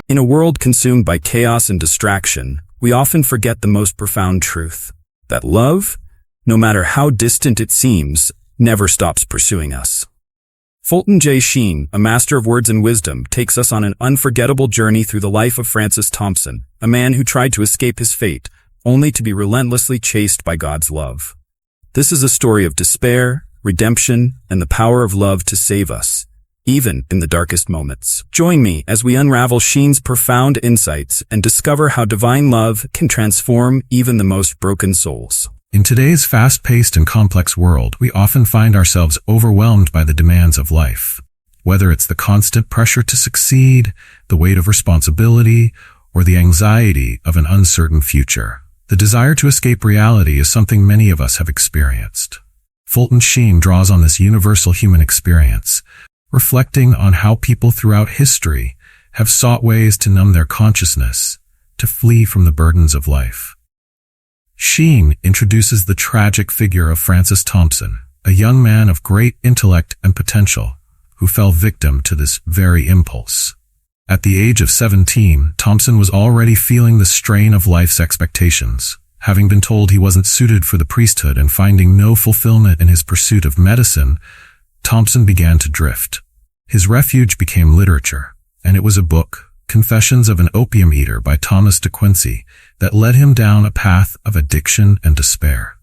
In a world consumed by chaos and distraction, we often forget the most profound truth, that love, no matter how distant it seems, never stops pursuing us. Fulton J. Sheen, a master of words and wisdom, takes us on an unforgettable journey through the life of Francis Thompson, a man who tried to escape his fate, only to be relentlessly chased by God's love. This is a story of despair, redemption, and the power of love to save us, even in the darkest moments. Join me as we unravel Sheen's profound insights and discover how divine love can transform even the most broken souls. In today's fast-paced and complex world, we often find ourselves overwhelmed by the demands of life. Whether it's the constant pressure to succeed, the weight of responsibility, or the anxiety of an uncertain future, the desire to escape reality is something many of us have experienced. Fulton Sheen draws on this universal human experience, reflecting on how people throughout history have sought ways to numb their consciousness, to flee from the burdens of life. Sheen introduces the tragic figure of Francis Thompson, a young man of great intellect and potential, who fell victim to this very impulse. At the age of 17, Thompson was already feeling the strain of life's expectations. Having been told he wasn't suited for the priesthood and finding no fulfillment in his pursuit of medicine, Thompson began to drift. His refuge became literature, and it was a book, Confessions of an Opium Eater by Thomas de Quincey, that led him down a path of addiction and despair.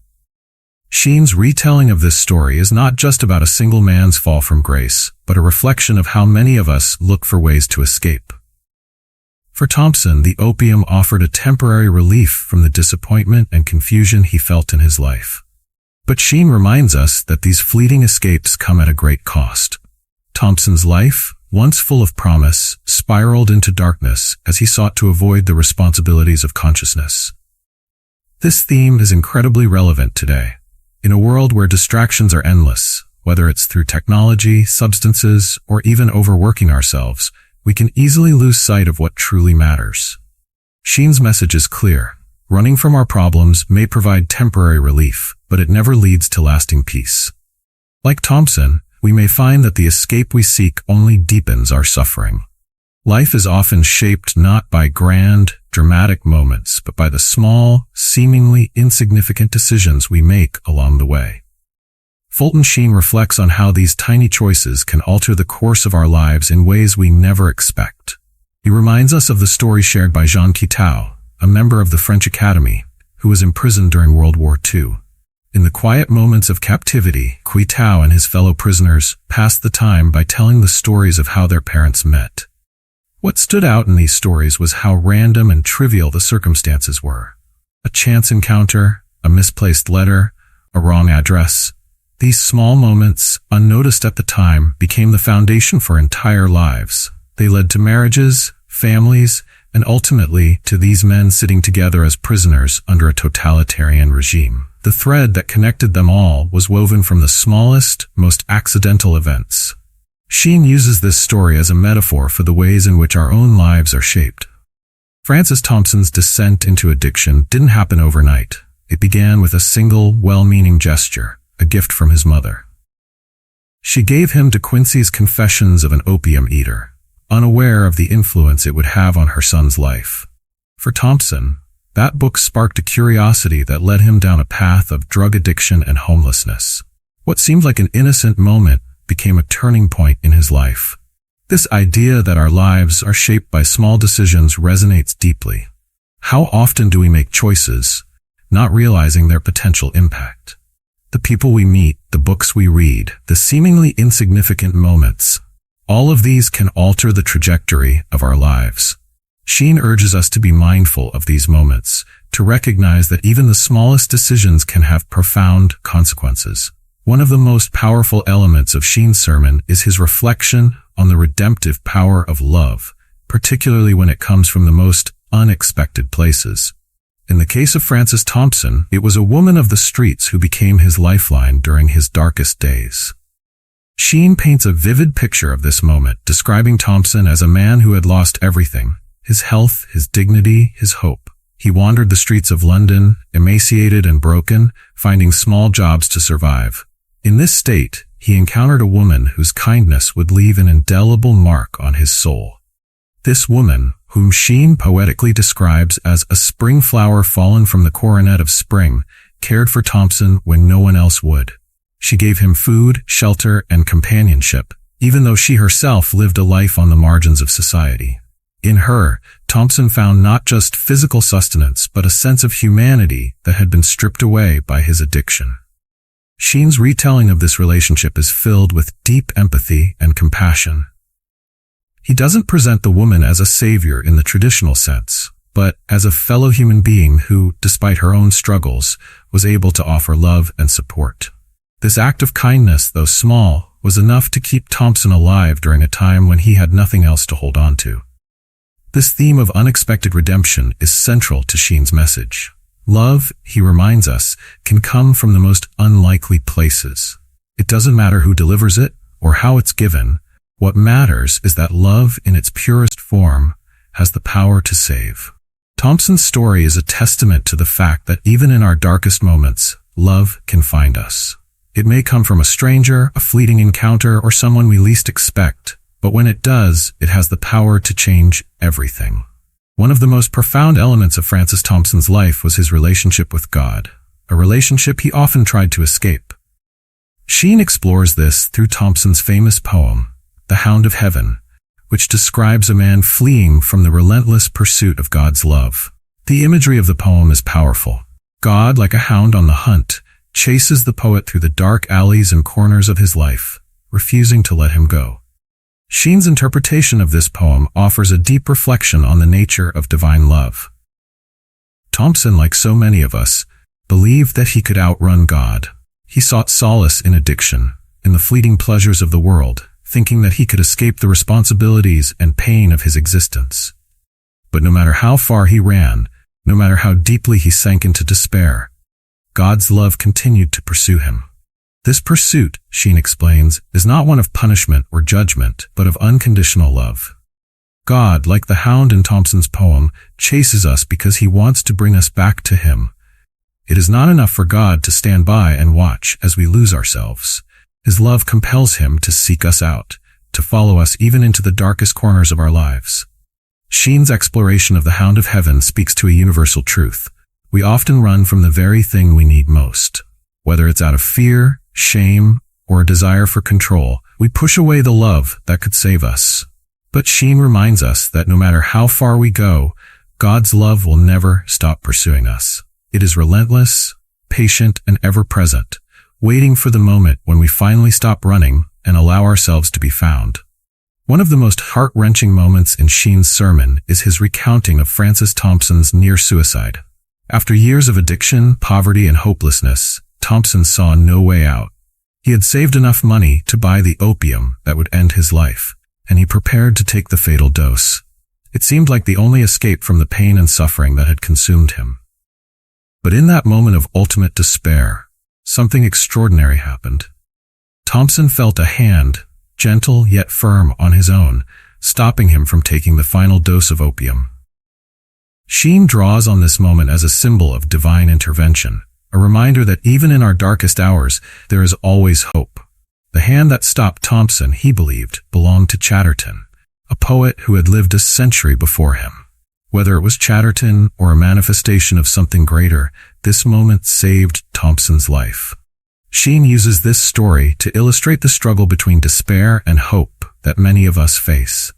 Sheen's retelling of this story is not just about a single man's fall from grace, but a reflection of how many of us look for ways to escape. For Thompson, the opium offered a temporary relief from the disappointment and confusion he felt in his life. But Sheen reminds us that these fleeting escapes come at a great cost. Thompson's life, once full of promise, spiraled into darkness as he sought to avoid the responsibilities of consciousness. This theme is incredibly relevant today. In a world where distractions are endless, whether it's through technology, substances, or even overworking ourselves, we can easily lose sight of what truly matters. Sheen's message is clear. Running from our problems may provide temporary relief, but it never leads to lasting peace. Like Thompson, we may find that the escape we seek only deepens our suffering. Life is often shaped not by grand, dramatic moments, but by the small, seemingly insignificant decisions we make along the way. Fulton Sheen reflects on how these tiny choices can alter the course of our lives in ways we never expect. He reminds us of the story shared by Jean Quitau, a member of the French Academy, who was imprisoned during World War II. In the quiet moments of captivity, Quitau and his fellow prisoners passed the time by telling the stories of how their parents met. What stood out in these stories was how random and trivial the circumstances were. A chance encounter, a misplaced letter, a wrong address. These small moments, unnoticed at the time, became the foundation for entire lives. They led to marriages, families, and ultimately to these men sitting together as prisoners under a totalitarian regime. The thread that connected them all was woven from the smallest, most accidental events. Sheen uses this story as a metaphor for the ways in which our own lives are shaped. Francis Thompson's descent into addiction didn't happen overnight. It began with a single, well-meaning gesture, a gift from his mother. She gave him de Quincey's Confessions of an Opium Eater, unaware of the influence it would have on her son's life. For Thompson, that book sparked a curiosity that led him down a path of drug addiction and homelessness. What seemed like an innocent moment became a turning point in his life. This idea that our lives are shaped by small decisions resonates deeply. How often do we make choices, not realizing their potential impact? The people we meet, the books we read, the seemingly insignificant moments, all of these can alter the trajectory of our lives. Sheen urges us to be mindful of these moments, to recognize that even the smallest decisions can have profound consequences. One of the most powerful elements of Sheen's sermon is his reflection on the redemptive power of love, particularly when it comes from the most unexpected places. In the case of Francis Thompson, it was a woman of the streets who became his lifeline during his darkest days. Sheen paints a vivid picture of this moment, describing Thompson as a man who had lost everything: his health, his dignity, his hope. He wandered the streets of London, emaciated and broken, finding small jobs to survive. In this state, he encountered a woman whose kindness would leave an indelible mark on his soul. This woman, whom Sheen poetically describes as a spring flower fallen from the coronet of spring, cared for Thompson when no one else would. She gave him food, shelter, and companionship, even though she herself lived a life on the margins of society. In her, Thompson found not just physical sustenance, but a sense of humanity that had been stripped away by his addiction. Sheen's retelling of this relationship is filled with deep empathy and compassion. He doesn't present the woman as a savior in the traditional sense, but as a fellow human being who, despite her own struggles, was able to offer love and support. This act of kindness, though small, was enough to keep Thompson alive during a time when he had nothing else to hold on to. This theme of unexpected redemption is central to Sheen's message. Love, he reminds us, can come from the most unlikely places. It doesn't matter who delivers it or how it's given. What matters is that love in its purest form has the power to save. Thompson's story is a testament to the fact that even in our darkest moments, love can find us. It may come from a stranger, a fleeting encounter, or someone we least expect, but when it does, it has the power to change everything. One of the most profound elements of Francis Thompson's life was his relationship with God, a relationship he often tried to escape. Sheen explores this through Thompson's famous poem, The Hound of Heaven, which describes a man fleeing from the relentless pursuit of God's love. The imagery of the poem is powerful. God, like a hound on the hunt, chases the poet through the dark alleys and corners of his life, refusing to let him go. Sheen's interpretation of this poem offers a deep reflection on the nature of divine love. Thompson, like so many of us, believed that he could outrun God. He sought solace in addiction, in the fleeting pleasures of the world, thinking that he could escape the responsibilities and pain of his existence. But no matter how far he ran, no matter how deeply he sank into despair, God's love continued to pursue him. This pursuit, Sheen explains, is not one of punishment or judgment, but of unconditional love. God, like the hound in Thompson's poem, chases us because he wants to bring us back to him. It is not enough for God to stand by and watch as we lose ourselves. His love compels him to seek us out, to follow us even into the darkest corners of our lives. Sheen's exploration of the Hound of Heaven speaks to a universal truth. We often run from the very thing we need most. Whether it's out of fear, shame, or a desire for control, we push away the love that could save us. But Sheen reminds us that no matter how far we go, God's love will never stop pursuing us. It is relentless, patient, and ever-present, waiting for the moment when we finally stop running and allow ourselves to be found. One of the most heart-wrenching moments in Sheen's sermon is his recounting of Francis Thompson's near suicide. After years of addiction, poverty, and hopelessness, Thompson saw no way out. He had saved enough money to buy the opium that would end his life, and he prepared to take the fatal dose. It seemed like the only escape from the pain and suffering that had consumed him. But in that moment of ultimate despair, something extraordinary happened. Thompson felt a hand, gentle yet firm, on his own, stopping him from taking the final dose of opium. Sheen draws on this moment as a symbol of divine intervention, a reminder that even in our darkest hours, there is always hope. The hand that stopped Thompson, he believed, belonged to Chatterton, a poet who had lived a century before him. Whether it was Chatterton or a manifestation of something greater, this moment saved Thompson's life. Sheen uses this story to illustrate the struggle between despair and hope that many of us face.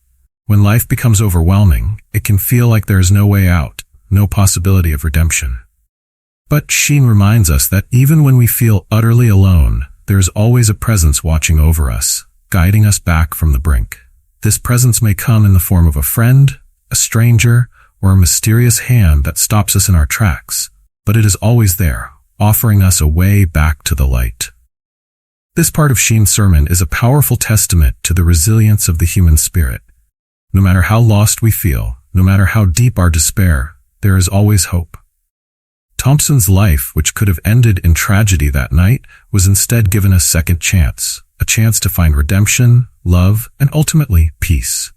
When life becomes overwhelming, it can feel like there is no way out, no possibility of redemption. But Sheen reminds us that even when we feel utterly alone, there is always a presence watching over us, guiding us back from the brink. This presence may come in the form of a friend, a stranger, or a mysterious hand that stops us in our tracks, but it is always there, offering us a way back to the light. This part of Sheen's sermon is a powerful testament to the resilience of the human spirit. No matter how lost we feel, no matter how deep our despair, there is always hope. Thompson's life, which could have ended in tragedy that night, was instead given a second chance, a chance to find redemption, love, and ultimately peace.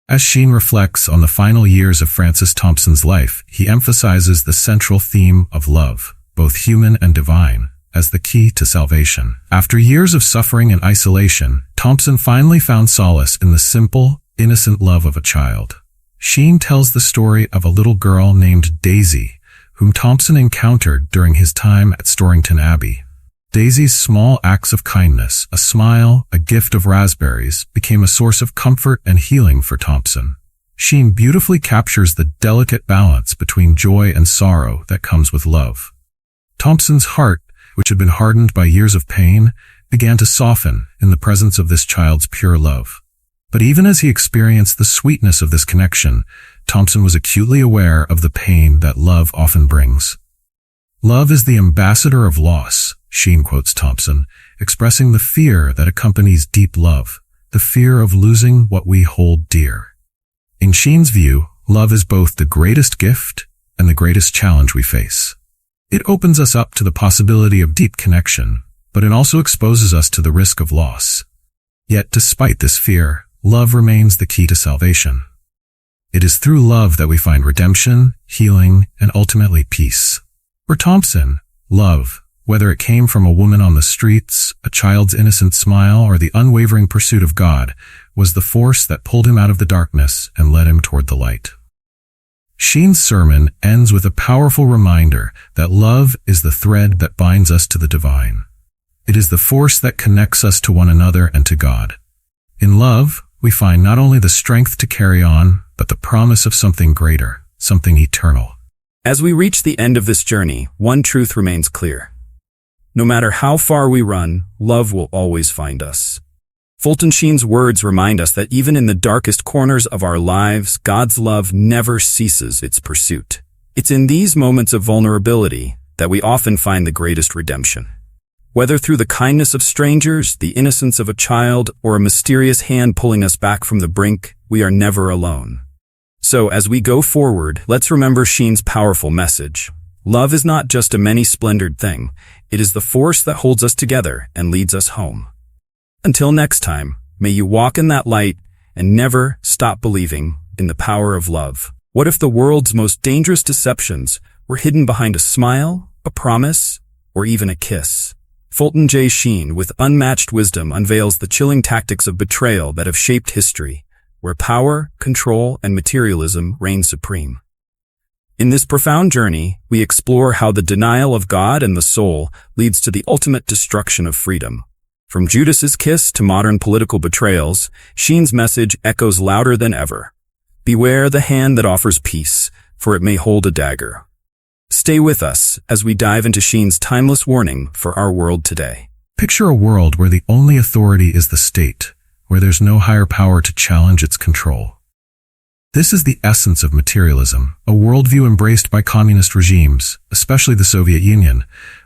As Sheen reflects on the final years of Francis Thompson's life, he emphasizes the central theme of love, both human and divine, as the key to salvation. After years of suffering and isolation, Thompson finally found solace in the simple, innocent love of a child. Sheen tells the story of a little girl named Daisy, whom Thompson encountered during his time at Storrington Abbey. Daisy's small acts of kindness, a smile, a gift of raspberries, became a source of comfort and healing for Thompson. Sheen beautifully captures the delicate balance between joy and sorrow that comes with love. Thompson's heart, which had been hardened by years of pain, began to soften in the presence of this child's pure love. But even as he experienced the sweetness of this connection, Thompson was acutely aware of the pain that love often brings. Love is the ambassador of loss, Sheen quotes Thompson, expressing the fear that accompanies deep love, the fear of losing what we hold dear. In Sheen's view, love is both the greatest gift and the greatest challenge we face. It opens us up to the possibility of deep connection, but it also exposes us to the risk of loss. Yet, despite this fear, love remains the key to salvation. It is through love that we find redemption, healing, and ultimately peace. For Thompson, love, whether it came from a woman on the streets, a child's innocent smile, or the unwavering pursuit of God, was the force that pulled him out of the darkness and led him toward the light. Sheen's sermon ends with a powerful reminder that love is the thread that binds us to the divine. It is the force that connects us to one another and to God. In love, we find not only the strength to carry on, but the promise of something greater, something eternal. As we reach the end of this journey, one truth remains clear. No matter how far we run, love will always find us. Fulton Sheen's words remind us that even in the darkest corners of our lives, God's love never ceases its pursuit. It's in these moments of vulnerability that we often find the greatest redemption. Whether through the kindness of strangers, the innocence of a child, or a mysterious hand pulling us back from the brink, we are never alone. So as we go forward, let's remember Sheen's powerful message. Love is not just a many-splendored thing. It is the force that holds us together and leads us home. Until next time, may you walk in that light and never stop believing in the power of love. What if the world's most dangerous deceptions were hidden behind a smile, a promise, or even a kiss? Fulton J. Sheen, with unmatched wisdom, unveils the chilling tactics of betrayal that have shaped history, where power, control, and materialism reign supreme. In this profound journey, we explore how the denial of God and the soul leads to the ultimate destruction of freedom. From Judas's kiss to modern political betrayals, Sheen's message echoes louder than ever. Beware the hand that offers peace, for it may hold a dagger. Stay with us as we dive into Sheen's timeless warning for our world today. Picture a world where the only authority is the state, where there's no higher power to challenge its control. This is the essence of materialism, a worldview embraced by communist regimes, especially the Soviet Union,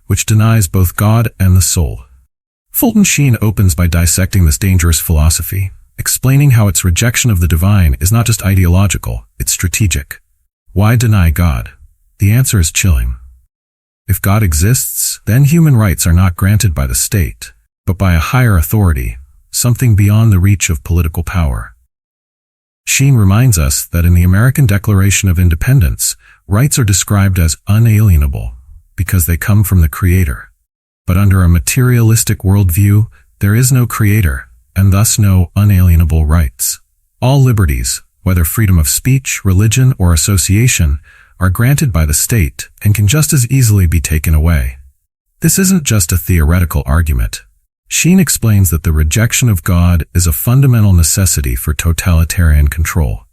which denies both God and the soul. Fulton Sheen opens by dissecting this dangerous philosophy, explaining how its rejection of the divine is not just ideological, it's strategic. Why deny God? The answer is chilling. If God exists, then human rights are not granted by the state, but by a higher authority, something beyond the reach of political power. Sheen reminds us that in the American Declaration of Independence, rights are described as unalienable because they come from the Creator. But under a materialistic worldview, there is no Creator, and thus no unalienable rights. All liberties, whether freedom of speech, religion, or association, are granted by the state and can just as easily be taken away. This isn't just a theoretical argument. Sheen explains that the rejection of God is a fundamental necessity for totalitarian control.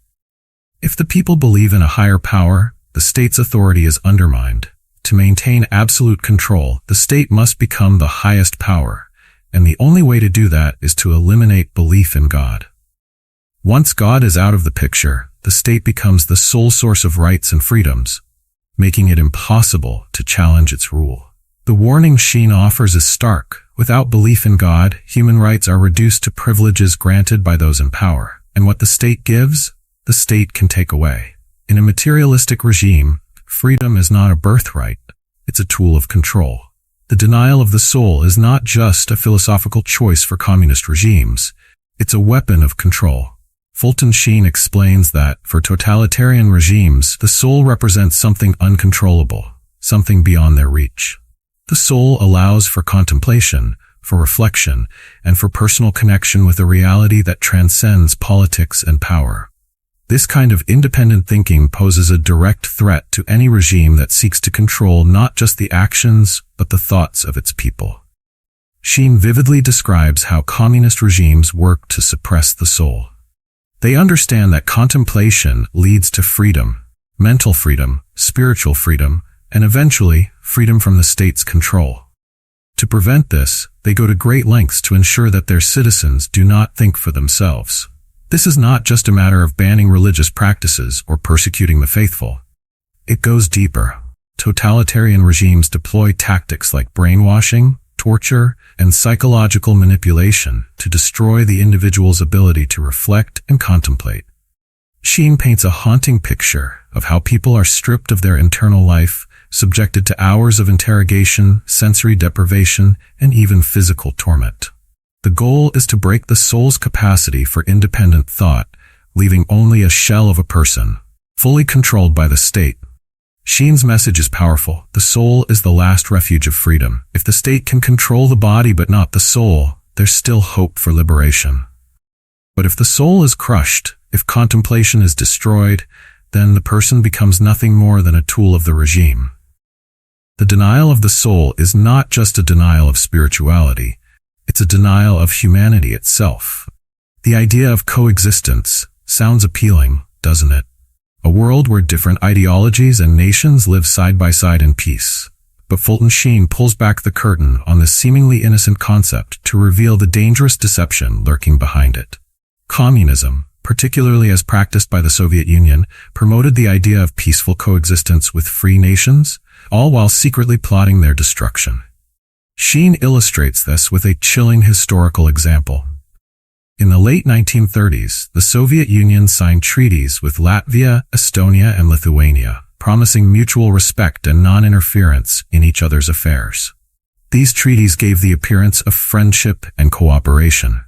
If the people believe in a higher power, the state's authority is undermined. To maintain absolute control, the state must become the highest power, and the only way to do that is to eliminate belief in God. Once God is out of the picture, the state becomes the sole source of rights and freedoms, making it impossible to challenge its rule. The warning Sheen offers is stark. Without belief in God, human rights are reduced to privileges granted by those in power, and what the state gives, the state can take away. In a materialistic regime, freedom is not a birthright, it's a tool of control. The denial of the soul is not just a philosophical choice for communist regimes, it's a weapon of control. Fulton Sheen explains that, for totalitarian regimes, the soul represents something uncontrollable, something beyond their reach. The soul allows for contemplation, for reflection, and for personal connection with a reality that transcends politics and power. This kind of independent thinking poses a direct threat to any regime that seeks to control not just the actions, but the thoughts of its people. Sheen vividly describes how communist regimes work to suppress the soul. They understand that contemplation leads to freedom, mental freedom, spiritual freedom, and eventually, freedom from the state's control. To prevent this, they go to great lengths to ensure that their citizens do not think for themselves. This is not just a matter of banning religious practices or persecuting the faithful. It goes deeper. Totalitarian regimes deploy tactics like brainwashing, torture, and psychological manipulation to destroy the individual's ability to reflect and contemplate. Sheen paints a haunting picture of how people are stripped of their internal life, subjected to hours of interrogation, sensory deprivation, and even physical torment. The goal is to break the soul's capacity for independent thought, leaving only a shell of a person, fully controlled by the state. Sheen's message is powerful. The soul is the last refuge of freedom. If the state can control the body but not the soul, there's still hope for liberation. But if the soul is crushed, if contemplation is destroyed, then the person becomes nothing more than a tool of the regime. The denial of the soul is not just a denial of spirituality. It's a denial of humanity itself. The idea of coexistence sounds appealing, doesn't it? A world where different ideologies and nations live side by side in peace. But Fulton Sheen pulls back the curtain on this seemingly innocent concept to reveal the dangerous deception lurking behind it. Communism, particularly as practiced by the Soviet Union, promoted the idea of peaceful coexistence with free nations, all while secretly plotting their destruction. Sheen illustrates this with a chilling historical example. In the late 1930s, the Soviet Union signed treaties with Latvia, Estonia, and Lithuania, promising mutual respect and non-interference in each other's affairs. These treaties gave the appearance of friendship and cooperation.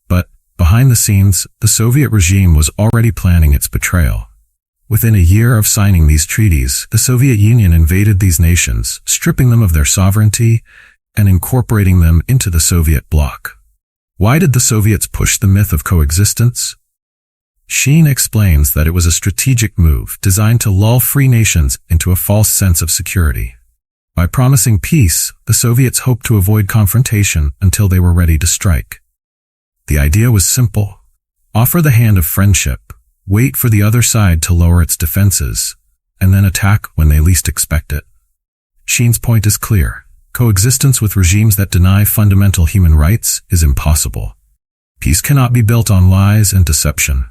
But, behind the scenes, the Soviet regime was already planning its betrayal. Within a year of signing these treaties, the Soviet Union invaded these nations, stripping them of their sovereignty and incorporating them into the Soviet bloc. Why did the Soviets push the myth of coexistence? Sheen explains that it was a strategic move designed to lull free nations into a false sense of security. By promising peace, the Soviets hoped to avoid confrontation until they were ready to strike. The idea was simple. Offer the hand of friendship, wait for the other side to lower its defenses, and then attack when they least expect it. Sheen's point is clear. Coexistence with regimes that deny fundamental human rights is impossible. Peace cannot be built on lies and deception.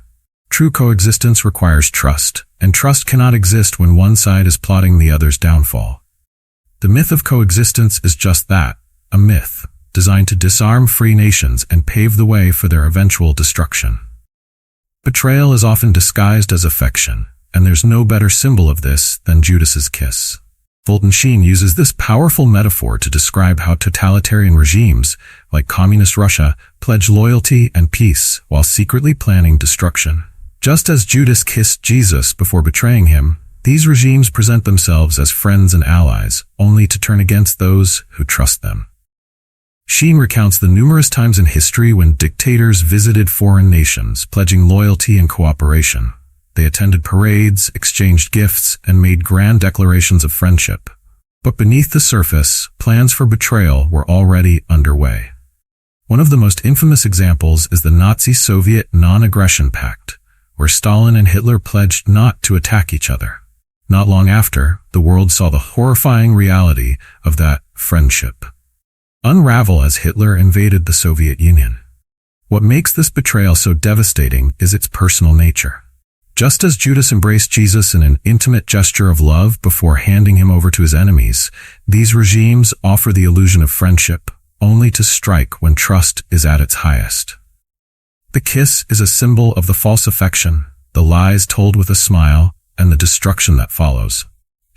True coexistence requires trust, and trust cannot exist when one side is plotting the other's downfall. The myth of coexistence is just that, a myth, designed to disarm free nations and pave the way for their eventual destruction. Betrayal is often disguised as affection, and there's no better symbol of this than Judas's kiss. Fulton Sheen uses this powerful metaphor to describe how totalitarian regimes, like Communist Russia, pledge loyalty and peace while secretly planning destruction. Just as Judas kissed Jesus before betraying him, these regimes present themselves as friends and allies, only to turn against those who trust them. Sheen recounts the numerous times in history when dictators visited foreign nations, pledging loyalty and cooperation. They attended parades, exchanged gifts, and made grand declarations of friendship. But beneath the surface, plans for betrayal were already underway. One of the most infamous examples is the Nazi-Soviet Non-Aggression Pact, where Stalin and Hitler pledged not to attack each other. Not long after, the world saw the horrifying reality of that friendship unravel as Hitler invaded the Soviet Union. What makes this betrayal so devastating is its personal nature. Just as Judas embraced Jesus in an intimate gesture of love before handing him over to his enemies, these regimes offer the illusion of friendship, only to strike when trust is at its highest. The kiss is a symbol of the false affection, the lies told with a smile, and the destruction that follows.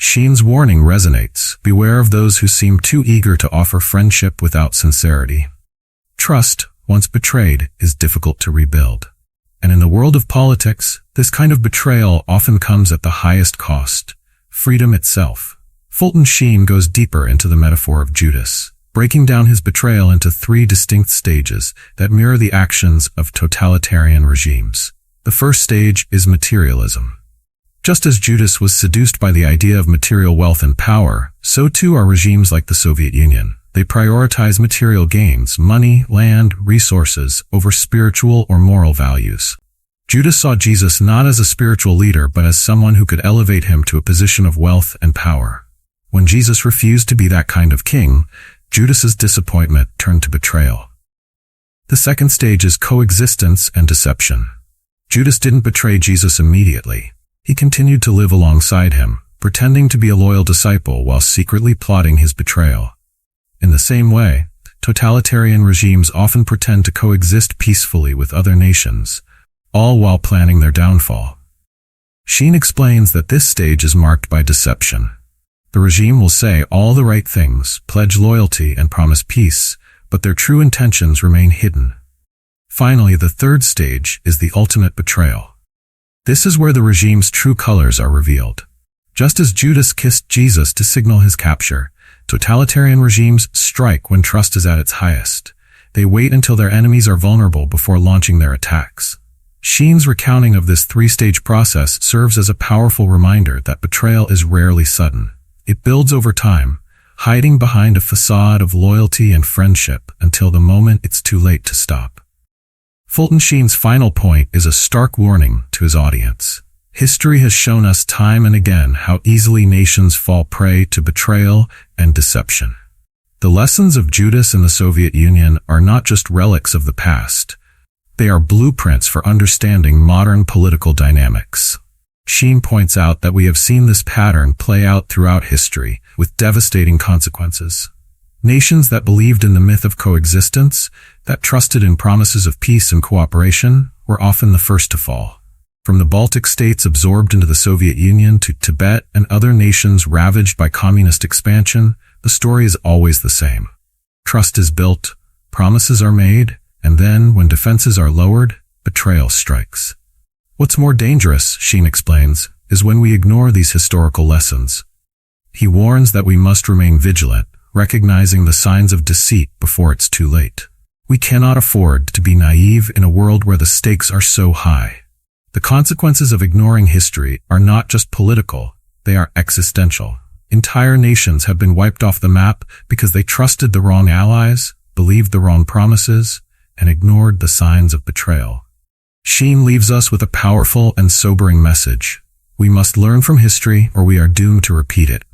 Sheen's warning resonates. Beware of those who seem too eager to offer friendship without sincerity. Trust, once betrayed, is difficult to rebuild. And in the world of politics, this kind of betrayal often comes at the highest cost, freedom itself. Fulton Sheen goes deeper into the metaphor of Judas. breaking down his betrayal into three distinct stages that mirror the actions of totalitarian regimes. The first stage is materialism. Just as Judas was seduced by the idea of material wealth and power, so too are regimes like the Soviet Union. They prioritize material gains, money, land, resources, over spiritual or moral values. Judas saw Jesus not as a spiritual leader, but as someone who could elevate him to a position of wealth and power. When Jesus refused to be that kind of king, Judas's disappointment turned to betrayal. The second stage is coexistence and deception. Judas didn't betray Jesus immediately. He continued to live alongside him, pretending to be a loyal disciple while secretly plotting his betrayal. In the same way, totalitarian regimes often pretend to coexist peacefully with other nations, all while planning their downfall. Sheen explains that this stage is marked by deception. The regime will say all the right things, pledge loyalty, and promise peace, but their true intentions remain hidden. Finally, the third stage is the ultimate betrayal. This is where the regime's true colors are revealed. Just as Judas kissed Jesus to signal his capture, totalitarian regimes strike when trust is at its highest. They wait until their enemies are vulnerable before launching their attacks. Sheen's recounting of this three-stage process serves as a powerful reminder that betrayal is rarely sudden. It builds over time, hiding behind a facade of loyalty and friendship until the moment it's too late to stop. Fulton Sheen's final point is a stark warning to his audience. History has shown us time and again how easily nations fall prey to betrayal and deception. The lessons of Judas and the Soviet Union are not just relics of the past. They are blueprints for understanding modern political dynamics. Sheen points out that we have seen this pattern play out throughout history, with devastating consequences. Nations that believed in the myth of coexistence, that trusted in promises of peace and cooperation, were often the first to fall. From the Baltic states absorbed into the Soviet Union to Tibet and other nations ravaged by communist expansion, the story is always the same. Trust is built, promises are made, and then, when defenses are lowered, betrayal strikes. What's more dangerous, Sheen explains, is when we ignore these historical lessons. He warns that we must remain vigilant, recognizing the signs of deceit before it's too late. We cannot afford to be naive in a world where the stakes are so high. The consequences of ignoring history are not just political, they are existential. Entire nations have been wiped off the map because they trusted the wrong allies, believed the wrong promises, and ignored the signs of betrayal. Sheen leaves us with a powerful and sobering message. We must learn from history or we are doomed to repeat it.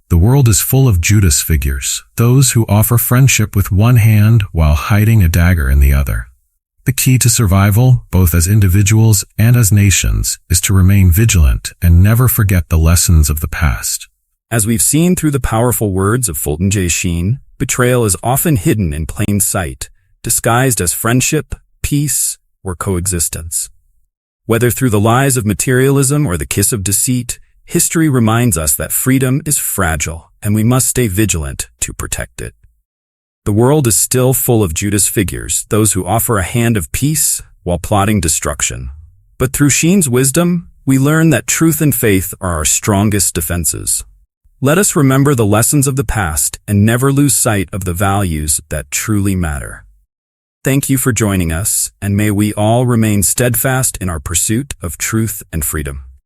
The world is full of Judas figures, those who offer friendship with one hand while hiding a dagger in the other. The key to survival, both as individuals and as nations, is to remain vigilant and never forget the lessons of the past. As we've seen through the powerful words of Fulton J. Sheen, betrayal is often hidden in plain sight, disguised as friendship, peace, or coexistence. Whether through the lies of materialism or the kiss of deceit, history reminds us that freedom is fragile and we must stay vigilant to protect it. The world is still full of Judas figures, those who offer a hand of peace while plotting destruction. But through Sheen's wisdom, we learn that truth and faith are our strongest defenses. Let us remember the lessons of the past and never lose sight of the values that truly matter. Thank you for joining us, and may we all remain steadfast in our pursuit of truth and freedom.